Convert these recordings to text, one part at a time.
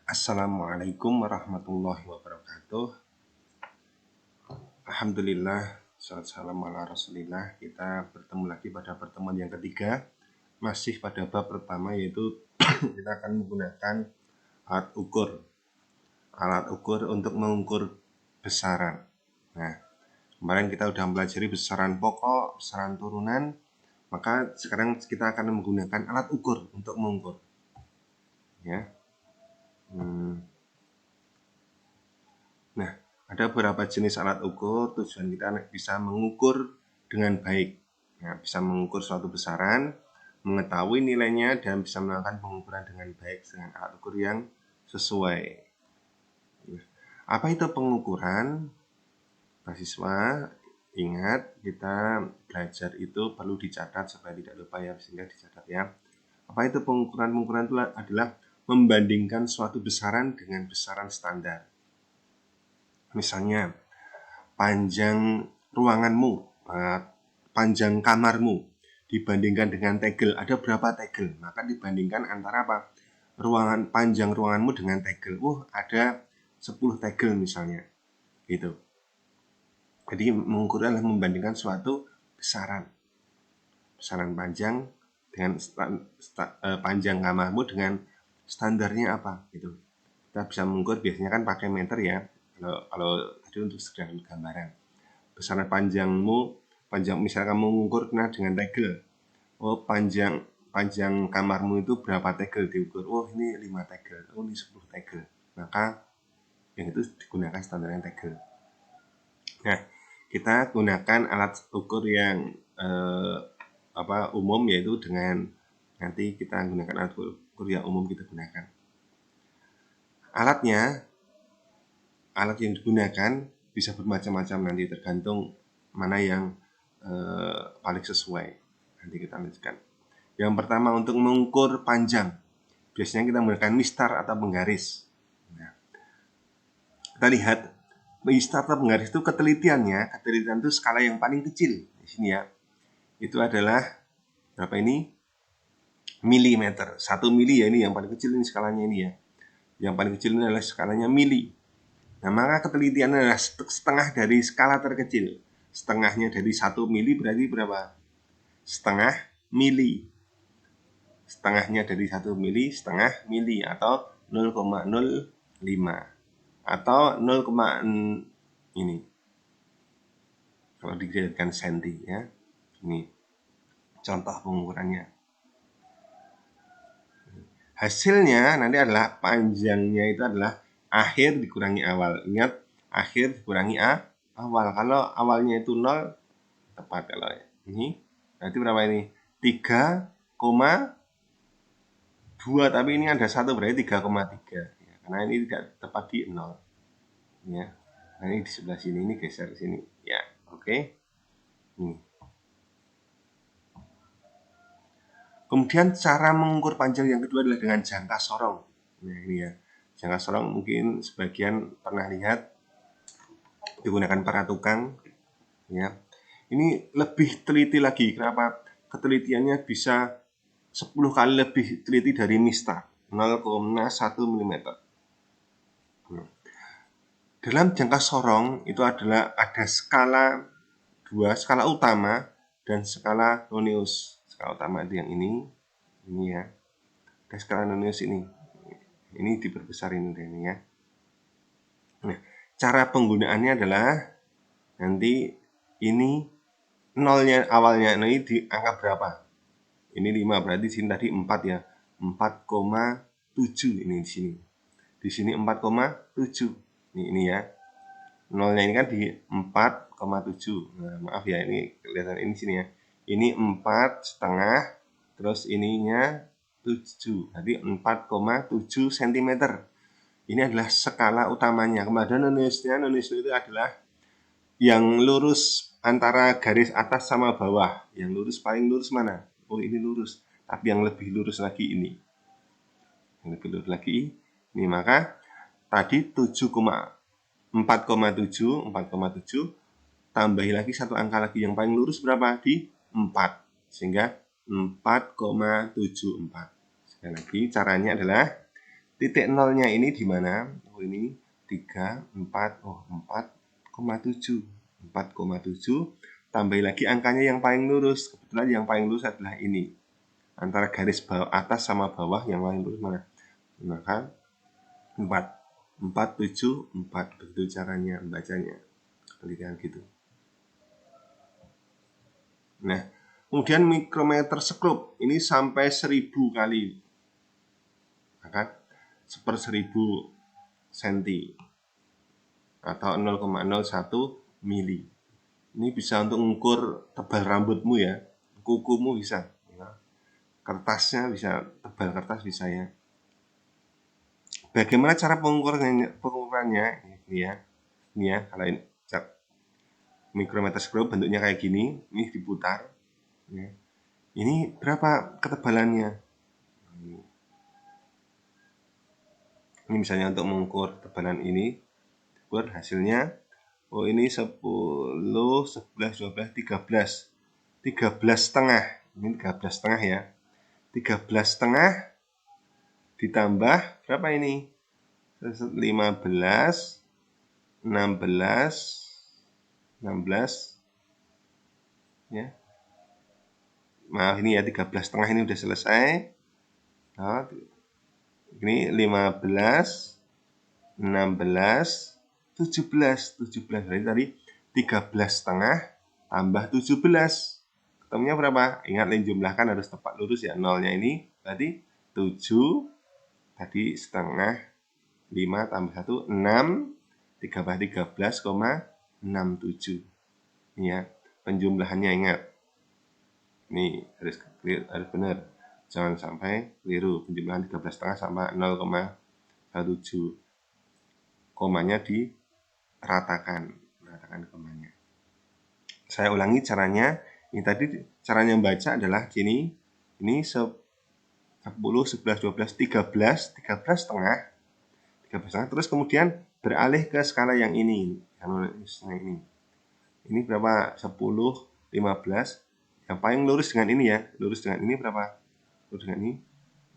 Assalamualaikum warahmatullahi wabarakatuh. Alhamdulillah, salam ala rasulillah. Kita bertemu lagi pada pertemuan yang ketiga. Masih pada bab pertama, yaitu kita akan menggunakan alat ukur. Alat ukur untuk mengukur besaran. Nah, kemarin kita sudah mempelajari besaran pokok, besaran turunan. Maka sekarang kita akan menggunakan alat ukur untuk mengukur. Ya. Nah, ada beberapa jenis alat ukur. Tujuan kita bisa mengukur dengan baik. Nah, bisa mengukur suatu besaran, mengetahui nilainya, dan bisa melakukan pengukuran dengan baik dengan alat ukur yang sesuai. Apa itu pengukuran? Mahasiswa, ingat kita belajar itu perlu dicatat supaya tidak lupa ya, sehingga dicatat ya. Apa itu pengukuran? Pengukuran itu adalah membandingkan suatu besaran dengan besaran standar. Misalnya, panjang ruanganmu, panjang kamarmu dibandingkan dengan tegel, ada berapa tegel? Maka dibandingkan antara apa? Panjang ruanganmu dengan tegel. Ada 10 tegel misalnya. Gitu. Jadi mengukur adalah membandingkan suatu besaran. Besaran panjang dengan panjang kamarmu dengan standarnya apa gitu. Kita bisa mengukur biasanya kan pakai meter ya. Kalau tadi untuk sekedar gambaran. Besaran panjangmu, misalnya kamu mengukur dengan tegel. Panjang kamarmu itu berapa tegel diukur? Ini 5 tegel. Ini 10 tegel. Maka yang itu digunakan standarnya tegel. Nah, kita gunakan alat ukur yang umum, yaitu dengan nanti kita gunakan alat ukur yang umum kita gunakan. Alat yang digunakan bisa bermacam-macam, nanti tergantung mana yang paling sesuai. Nanti kita lanjutkan. Yang pertama, untuk mengukur panjang, biasanya kita menggunakan mistar atau penggaris. Nah, kita lihat mistar atau penggaris itu ketelitian itu skala yang paling kecil di sini ya. Itu adalah berapa ini? Milimeter. 1 mili ya, ini yang paling kecil, ini skalanya ini ya. Yang paling kecil ini adalah skalanya mili. Nah, maka ketelitian adalah setengah dari skala terkecil. Setengahnya dari 1 mili berarti berapa? Setengah mili. Setengahnya dari 1 mili, setengah mili, atau 0,05. Atau 0, ini. Kalau dijadikan senti ya. Ini contoh pengukurannya. Hasilnya nanti adalah panjangnya itu adalah akhir dikurangi awal. Ingat, akhir dikurangi awal. Kalau awalnya itu 0, tepat. Kalau ini berarti berapa ini? 3,2, tapi ini ada 1 berarti 3,3 ya, karena ini tidak tepat di 0 ya. Nah, ini di sebelah sini, ini geser ke sini ya. Oke. Kemudian cara mengukur panjang yang kedua adalah dengan jangka sorong. Nah, ini ya. Jangka sorong mungkin sebagian pernah lihat digunakan para tukang ya. Ini lebih teliti lagi. Kenapa? Ketelitiannya bisa 10 kali lebih teliti dari mistar, 0,1 mm. Dalam jangka sorong itu adalah ada skala skala utama dan skala Nonius. Skala utama itu yang ini ya. Ada skala Nonius ini diperbesar ini ya. Nah, cara penggunaannya adalah nanti ini nolnya awalnya, ini di angka berapa? Ini 5, berarti di sini tadi 4 ya. 4,7 ini di sini. Di sini 4,7. Ini ya. Nolnya ini kan di 4,7. Nah, maaf ya, ini kelihatan ini sini ya. Ini 4,5, terus ininya 7. Jadi 4,7 cm. Ini adalah skala utamanya. Kemudian Nonius itu adalah yang lurus antara garis atas sama bawah. Yang lurus, paling lurus mana? Ini lurus. Tapi yang lebih lurus lagi ini. Yang lebih lurus lagi ini. Maka tadi 4,7 tambahi lagi satu angka lagi. Yang paling lurus berapa? Di 4. Sehingga 4,74. Sekali lagi, caranya adalah Titik nolnya ini di mana? Oh, ini 3, 4, 4,7. 4,7 tambah lagi angkanya yang paling lurus. Kebetulan yang paling lurus adalah ini. Antara garis bawah atas sama bawah yang paling lurus mana? Maka 4. 4, 7, 4. Begitu caranya membacanya. Penelitian gitu. Nah, kemudian mikrometer sekrup. Ini sampai 1000 kali. Maka 1/1000 senti atau 0,01 mili. Ini bisa untuk mengukur tebal rambutmu ya, kukumu bisa, ya. Kertasnya bisa, tebal kertas bisa ya. Bagaimana cara pengukurannya? Ini ya, kalau ini mikrometer sekrup bentuknya kayak gini, ini diputar. Ya. Ini berapa ketebalannya? Ini misalnya untuk mengukur tebalan ini, ukur hasilnya. Oh, ini 10, 11, 12, 13. 13,5. Ini 13,5 ya. 13,5 ditambah berapa ini? 15, 16, 16 ya. Maaf ini ya 13,5 ini udah selesai. Nah, ini 15, 16, 17. Berarti tadi 13,5 tambah 17. Ketemunya berapa? Ingat jumlahkan harus tepat lurus ya. Nolnya ini berarti 7, tadi setengah, 5 tambah 1, 6, 13,67. Ini ya, penjumlahannya ingat. Ini harus benar. Jangan sampai keliru. Penjumlahan 13,5 sama 0,17. Komanya diratakan komanya. Saya ulangi caranya. Ini tadi caranya membaca adalah gini. Ini 10, 11, 12, 13, 13,5. 13,5. Terus kemudian beralih ke skala yang ini. Ini berapa? 10, 15. Yang paling lurus dengan ini ya. Lurus dengan ini berapa? Lurus dengan ini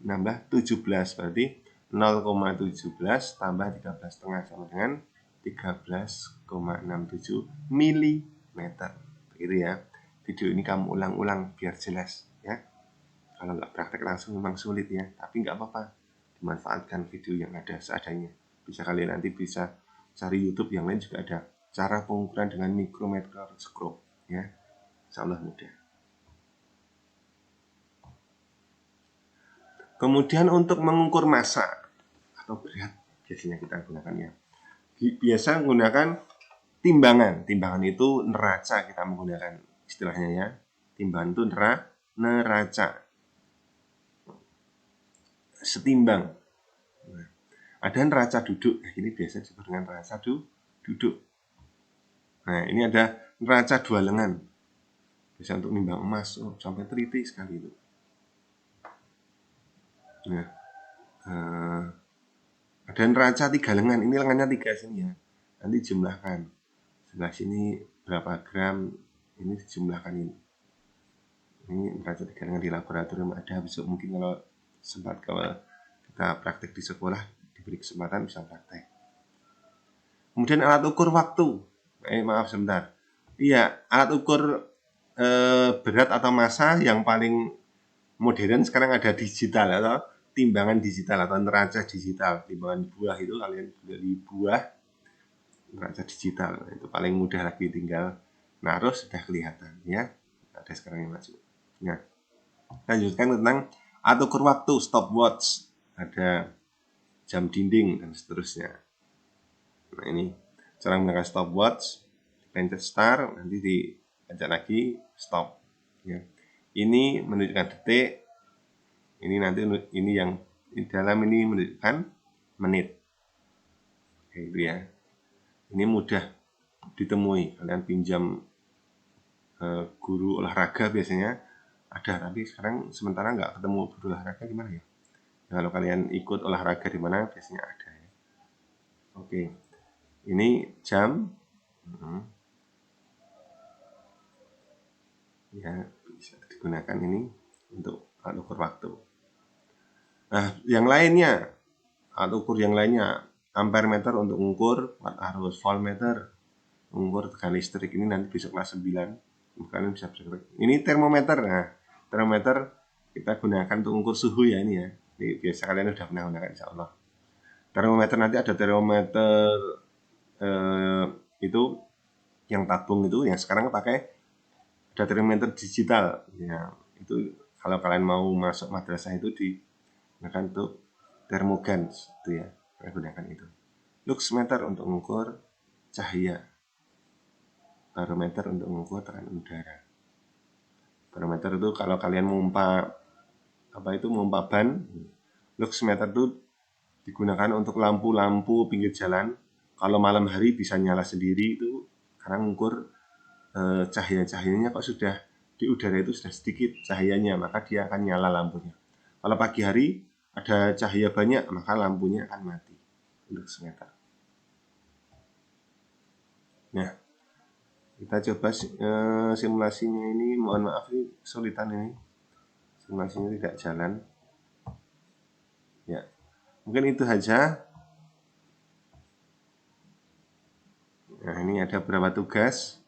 nambah 17. Berarti 0,17 tambah 13,5 sama dengan 13,67 milimeter. Begitu ya. Video ini kamu ulang-ulang biar jelas ya. Kalau nggak praktek langsung memang sulit ya, tapi nggak apa-apa. Dimanfaatkan video yang ada seadanya. Bisa kalian nanti bisa cari YouTube yang lain juga ada cara pengukuran dengan mikrometer sekrup ya. Insyaallah mudah. Kemudian untuk mengukur massa atau berat biasanya kita gunakan ya. Biasa menggunakan timbangan. Timbangan itu neraca kita menggunakan istilahnya ya. Timbangan itu neraca. Setimbang. Nah, ada neraca duduk. Nah, ini biasa disebut dengan neraca duduk. Nah, ini ada neraca dua lengan. Bisa untuk nimbang emas sampai teliti sekali itu. Nah, ada neraca 3 lengan. Ini lengannya 3 sini ya. Nanti jumlahkan. Sebelah sini berapa gram. Ini dijumlahkan ini. Ini neraca 3 lengan di laboratorium ada. Besok mungkin kalau sempat kalau kita praktek di sekolah diberi kesempatan bisa praktek. Kemudian alat ukur waktu. Maaf sebentar. Iya, alat ukur berat atau massa yang paling modern sekarang ada digital atau timbangan digital atau neraca digital. Timbangan buah itu kalian beli buah neraca digital itu paling mudah lagi, tinggal naruh sudah kelihatan ya. Ada sekarang yang masuk. Nah, lanjutkan tentang alat ukur waktu, stopwatch, ada jam dinding dan seterusnya. Nah, ini cara menggunakan stopwatch, pencet start, nanti dipencet lagi stop ya. Ini menunjukkan detik. Ini nanti ini yang di dalam ini menunjukkan menit. Oke, itu ya. Ini mudah ditemui. Kalian pinjam guru olahraga biasanya ada, tapi sekarang sementara nggak ketemu guru olahraga gimana ya? Nah, kalau kalian ikut olahraga di mana biasanya ada ya. Oke. Ini jam. Ya, bisa digunakan ini untuk alat ukur waktu. Nah, yang lainnya alat ukur yang lainnya, ampere meter untuk mengukur watt arus, voltmeter mengukur tegangan listrik. Ini nanti besok kelas 9 kalian bisa belajar. Ini termometer. Nah, termometer kita gunakan untuk mengukur suhu ya ini ya. Ini biasa kalian udah pernah gunakan insya Allah. Termometer nanti ada termometer itu yang tabung itu, yang sekarang pakai ada termometer digital ya. Itu kalau kalian mau masuk madrasah itu digunakan untuk termogan itu ya, kalian gunakan itu. Luxmeter untuk mengukur cahaya, barometer untuk mengukur tekanan udara. Barometer itu kalau kalian memompa memompa ban, luxmeter itu digunakan untuk lampu-lampu pinggir jalan. Kalau malam hari bisa nyala sendiri itu karena mengukur cahaya-cahayanya kok sudah di udara itu sudah sedikit cahayanya, maka dia akan nyala lampunya. Kalau pagi hari ada cahaya banyak, maka lampunya akan mati. Luxmeter. Nah, kita coba simulasinya ini. Mohon maaf ini kesulitan ini. Simulasinya tidak jalan. Ya, mungkin itu saja. Nah, ini ada beberapa tugas.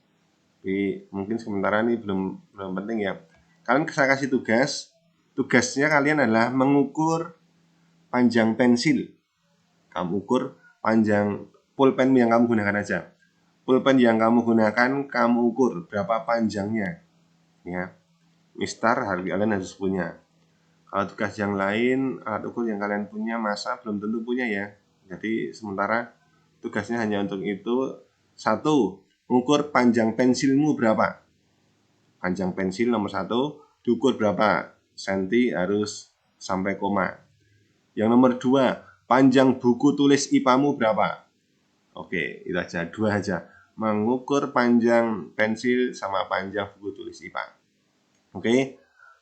Tapi mungkin sementara ini belum penting ya. Kalian saya kasih tugas. Tugasnya kalian adalah mengukur panjang pensil. Kamu ukur panjang pulpen yang kamu gunakan aja. Pulpen yang kamu gunakan, kamu ukur berapa panjangnya. Ya, mistar kalian harus punya. Kalau tugas yang lain, alat ukur yang kalian punya masa belum tentu punya ya. Jadi sementara tugasnya hanya untuk itu. 1. Ukur panjang pensilmu berapa. Panjang pensil nomor 1 diukur berapa senti harus sampai koma. Yang nomor 2, panjang buku tulis IPA-mu berapa. Oke, itu aja, 2 aja. Mengukur panjang pensil sama panjang buku tulis IPA. Oke,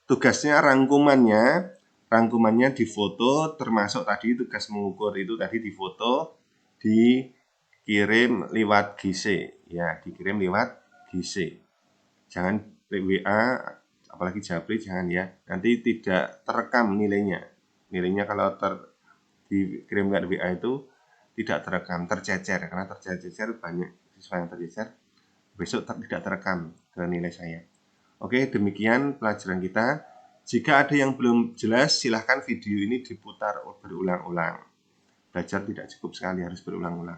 tugasnya rangkumannya difoto, termasuk tadi tugas mengukur itu tadi difoto, dikirim lewat GC ya, dikirim lewat GC. Jangan WA, apalagi Japri jangan ya, nanti tidak terekam nilainya. Nilainya kalau dikirim lewat WA itu tidak terekam, tercecer, karena tercecer banyak siswa yang tercecer, besok tidak terekam ke nilai saya. Oke, demikian pelajaran kita. Jika ada yang belum jelas, silahkan video ini diputar berulang-ulang. Belajar tidak cukup sekali, harus berulang-ulang.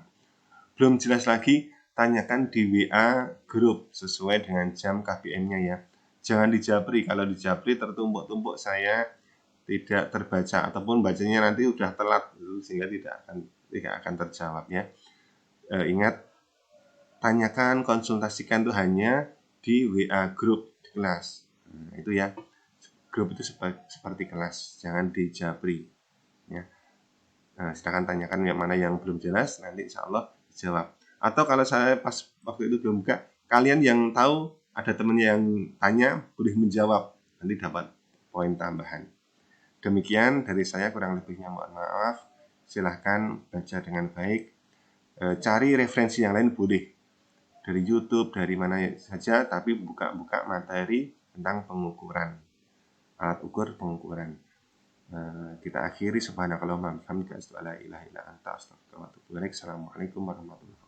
Belum jelas lagi, tanyakan di WA grup sesuai dengan jam KBM-nya ya. Jangan di Japri, kalau di Japri tertumpuk-tumpuk saya tidak terbaca, ataupun bacanya nanti udah telat, sehingga tidak akan terjawab ya. Ingat, tanyakan, konsultasikan itu hanya di WA grup di kelas. Nah, itu ya, grup itu seperti kelas, jangan di Japri ya. Nah, silakan tanyakan yang mana yang belum jelas, nanti insya Allah dijawab. Atau kalau saya pas waktu itu belum buka, kalian yang tahu ada teman yang tanya, boleh menjawab, nanti dapat poin tambahan. Demikian dari saya, kurang lebihnya mohon maaf. Silahkan baca dengan baik. Cari referensi yang lain boleh. Dari YouTube, dari mana saja, tapi buka-buka materi tentang pengukuran. Alat ukur pengukuran. Kita akhiri. Subhanakallahumma wa bihamdika asyhadu an la ilaha illa anta astaghfiruka wa atubu ilaik. Assalamualaikum warahmatullahi wabarakatuh.